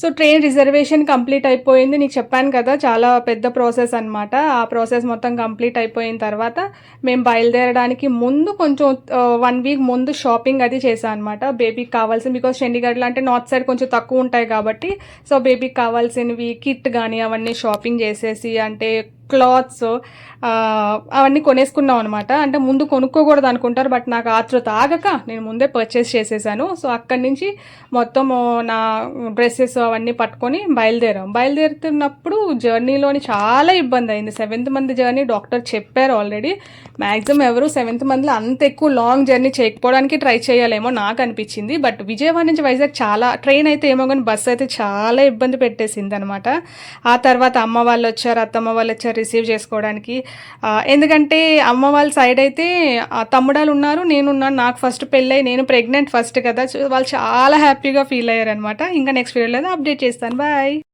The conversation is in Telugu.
సో, ట్రైన్ రిజర్వేషన్ కంప్లీట్ అయిపోయింది. నీకు చెప్పాను కదా! చాలా పెద్ద ప్రాసెస్ అనమాట. ఆ ప్రాసెస్ మొత్తం కంప్లీట్ అయిపోయిన తర్వాత, మేము బయలుదేరడానికి ముందు కొంచెం 1 వీక్ ముందు షాపింగ్ అది చేశా అనమాట. బేబీకి కావాల్సిన బికాజ్ చండీగఢ్‌లో అంటే నార్త్ సైడ్ కొంచెం తక్కువుంటాయి కాబట్టి, సో, బేబీకి కావాల్సినవి కిట్ గానీ అవన్నీ షాపింగ్ చేసేసి అంటే క్లాత్స్ అవన్నీ కొనేసుకున్నాం అనమాట. అంటే ముందు కొనుక్కోకూడదు అనుకుంటారు. బట్ నాకు ఆతృత ఆగక నేను ముందే పర్చేస్ చేసేసాను. సో, అక్కడి నుంచి మొత్తము నా డ్రెసెస్ అవన్నీ పట్టుకొని బయలుదేరాం. బయలుదేరుతున్నప్పుడు జర్నీలోని చాలా ఇబ్బందయింది. 7th మంత్ జర్నీ డాక్టర్ చెప్పారు ఆల్రెడీ. మ్యాక్సిమం ఎవరు 7th మంత్‌లో అంత ఎక్కువ లాంగ్ జర్నీ చేయకపోవడానికి ట్రై చేయాలేమో నాకనిపిచ్చింది. బట్ విజయవాడ నుంచి వైజాగ్ చాలా ట్రైన్ అయితే ఏమో గానీ బస్ అయితే చాలా ఇబ్బంది పెట్టేసిందనమాట. ఆ తర్వాత అమ్మ వాళ్ళొచ్చారు, అత్తమ్మ వాళ్ళొచ్చారు రిసీవ్ చేసుకోవడానికి. ఎందుకంటే అమ్మ వాళ్ళ సైడ్ అయితే తమ్ముడాలున్నారు, నేనున్నాను. నాకు ఫస్ట్ పెళ్ళై నేను ప్రెగ్నెంట్ ఫస్ట్ కదా! వాళ్ళు చాలా హ్యాపీగా ఫీల్ అయ్యారనమాట. ఇంకా నెక్స్ట్ వీడియోలో అప్డేట్ చేస్తాను. బాయ్.